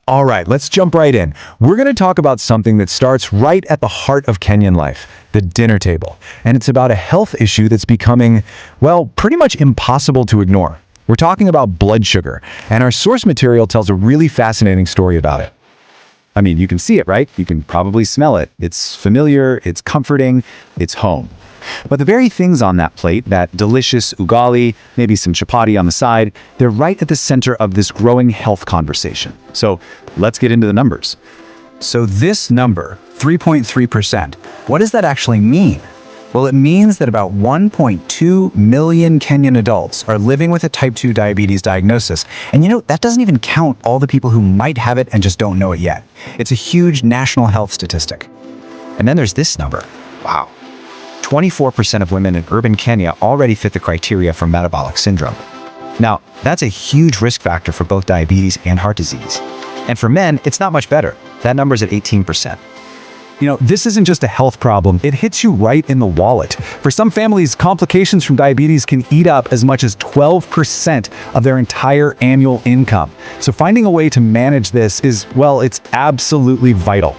All right, let's jump right in. We're going to talk about something that starts right at the heart of Kenyan life, the dinner table. And it's about a health issue that's becoming, well, pretty much impossible to ignore. We're talking about blood sugar, and our source material tells a really fascinating story about it. I mean, you can see it, right? You can probably smell it. It's familiar, it's comforting, it's home. But the very things on that plate, that delicious ugali, maybe some chapati on the side, they're right at the center of this growing health conversation. So let's get into the numbers. So this number, 3.3%, what does that actually mean? Well, it means that about 1.2 million Kenyan adults are living with a type 2 diabetes diagnosis. And that doesn't even count all the people who might have it and just don't know it yet. It's a huge national health statistic. And then there's this number. Wow. 24% of women in urban Kenya already fit the criteria for metabolic syndrome. Now, that's a huge risk factor for both diabetes and heart disease. And for men, it's not much better. That number's at 18%. This isn't just a health problem, it hits you right in the wallet. For some families, complications from diabetes can eat up as much as 12% of their entire annual income. So finding a way to manage this is, well, it's absolutely vital.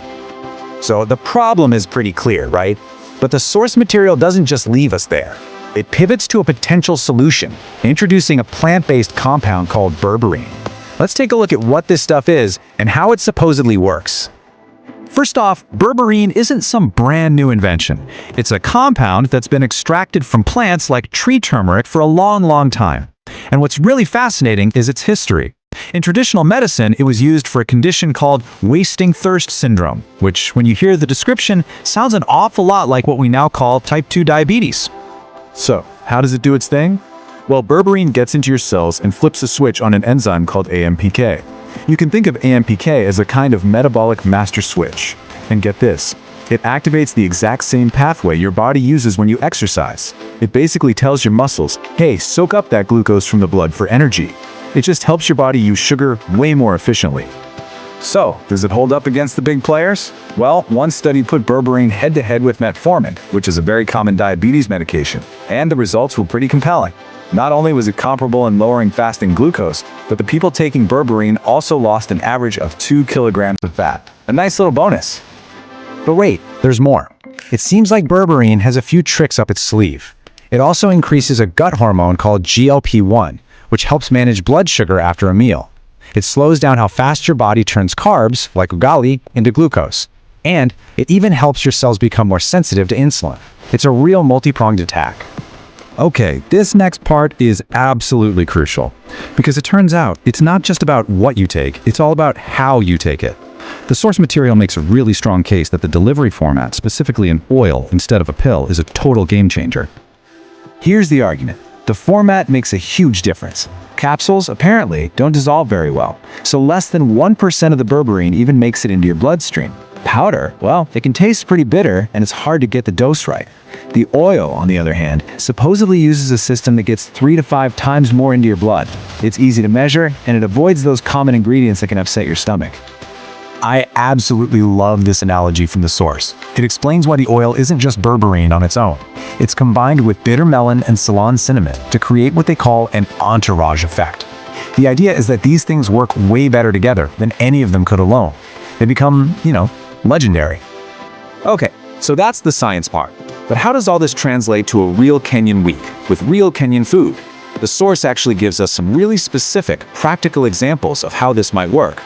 So the problem is pretty clear, right? But the source material doesn't just leave us there. It pivots to a potential solution, introducing a plant-based compound called berberine. Let's take a look at what this stuff is and how it supposedly works. First off, berberine isn't some brand new invention. It's a compound that's been extracted from plants like tree turmeric for a long time. And what's really fascinating is its history. In traditional medicine, it was used for a condition called wasting thirst syndrome, which, when you hear the description, sounds an awful lot like what we now call type 2 diabetes. So, how does it do its thing? Well, berberine gets into your cells and flips a switch on an enzyme called AMPK. You can think of AMPK as a kind of metabolic master switch. And get this, it activates the exact same pathway your body uses when you exercise. It basically tells your muscles, hey, soak up that glucose from the blood for energy. It just helps your body use sugar way more efficiently. So, does it hold up against the big players? Well, one study put berberine head-to-head with metformin, which is a very common diabetes medication, and the results were pretty compelling. Not only was it comparable in lowering fasting glucose, but the people taking berberine also lost an average of 2 kilograms of fat. A nice little bonus. But wait, there's more. It seems like berberine has a few tricks up its sleeve. It also increases a gut hormone called GLP-1, which helps manage blood sugar after a meal. It slows down how fast your body turns carbs, like ugali, into glucose. And it even helps your cells become more sensitive to insulin. It's a real multi-pronged attack. Okay, this next part is absolutely crucial, because it turns out it's not just about what you take, it's all about how you take it. The source material makes a really strong case that the delivery format, specifically an oil instead of a pill, is a total game changer. Here's the argument. The format makes a huge difference. Capsules, apparently, don't dissolve very well, so less than 1% of the berberine even makes it into your bloodstream. Powder, well, it can taste pretty bitter, and it's hard to get the dose right. The oil, on the other hand, supposedly uses a system that gets 3 to 5 times more into your blood. It's easy to measure, and it avoids those common ingredients that can upset your stomach. I absolutely love this analogy from the source. It explains why the oil isn't just berberine on its own. It's combined with bitter melon and Ceylon cinnamon to create what they call an entourage effect. The idea is that these things work way better together than any of them could alone. They become, legendary. Okay, so that's the science part. But how does all this translate to a real Kenyan week, with real Kenyan food? The source actually gives us some really specific, practical examples of how this might work.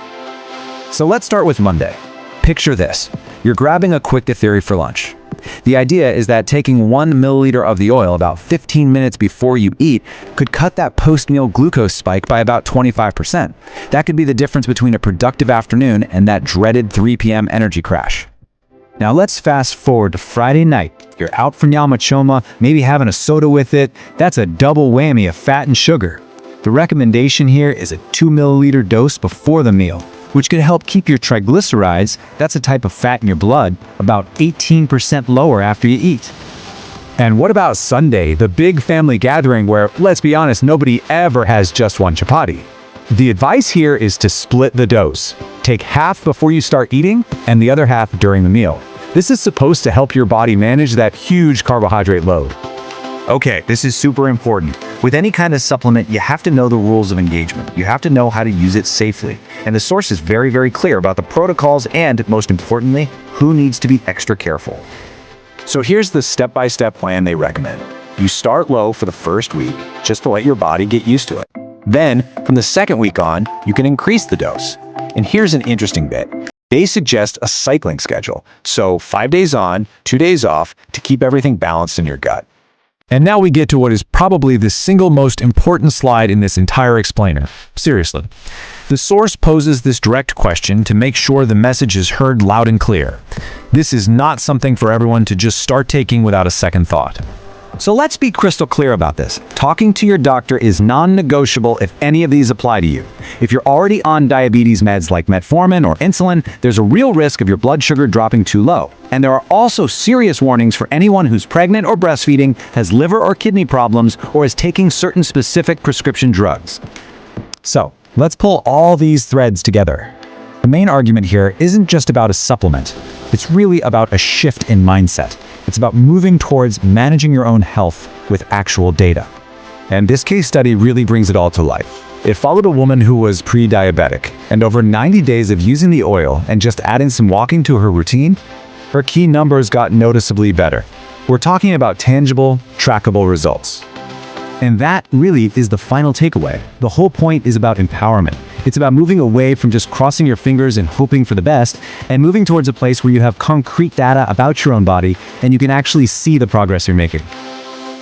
So let's start with Monday. Picture this. You're grabbing a quick githeri for lunch. The idea is that taking 1 milliliter of the oil about 15 minutes before you eat could cut that post-meal glucose spike by about 25%. That could be the difference between a productive afternoon and that dreaded 3 p.m. energy crash. Now let's fast forward to Friday night. You're out for nyama choma, maybe having a soda with it. That's a double whammy of fat and sugar. The recommendation here is a 2 milliliter dose before the meal, which could help keep your triglycerides, that's a type of fat in your blood, about 18% lower after you eat. And what about Sunday, the big family gathering where, let's be honest, nobody ever has just one chapati? The advice here is to split the dose. Take half before you start eating and the other half during the meal. This is supposed to help your body manage that huge carbohydrate load. Okay, this is super important. With any kind of supplement, you have to know the rules of engagement. You have to know how to use it safely. And the source is very, very clear about the protocols and, most importantly, who needs to be extra careful. So here's the step-by-step plan they recommend. You start low for the first week, just to let your body get used to it. Then, from the second week on, you can increase the dose. And here's an interesting bit. They suggest a cycling schedule, so 5 days on, 2 days off, to keep everything balanced in your gut. And now we get to what is probably the single most important slide in this entire explainer. Seriously. The source poses this direct question to make sure the message is heard loud and clear. This is not something for everyone to just start taking without a second thought. So let's be crystal clear about this. Talking to your doctor is non-negotiable if any of these apply to you. If you're already on diabetes meds like metformin or insulin, there's a real risk of your blood sugar dropping too low. And there are also serious warnings for anyone who's pregnant or breastfeeding, has liver or kidney problems, or is taking certain specific prescription drugs. So, let's pull all these threads together. The main argument here isn't just about a supplement. It's really about a shift in mindset. It's about moving towards managing your own health with actual data. And this case study really brings it all to life. It followed a woman who was pre-diabetic, and over 90 days of using the oil and just adding some walking to her routine, her key numbers got noticeably better. We're talking about tangible, trackable results. And that really is the final takeaway. The whole point is about empowerment. It's about moving away from just crossing your fingers and hoping for the best, and moving towards a place where you have concrete data about your own body, and you can actually see the progress you're making.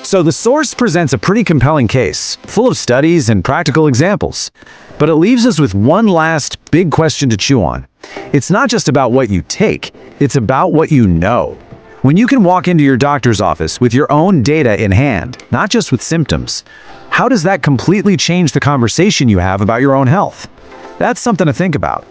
So the source presents a pretty compelling case, full of studies and practical examples. But it leaves us with one last big question to chew on. It's not just about what you take, it's about what you know. When you can walk into your doctor's office with your own data in hand, not just with symptoms, how does that completely change the conversation you have about your own health? That's something to think about.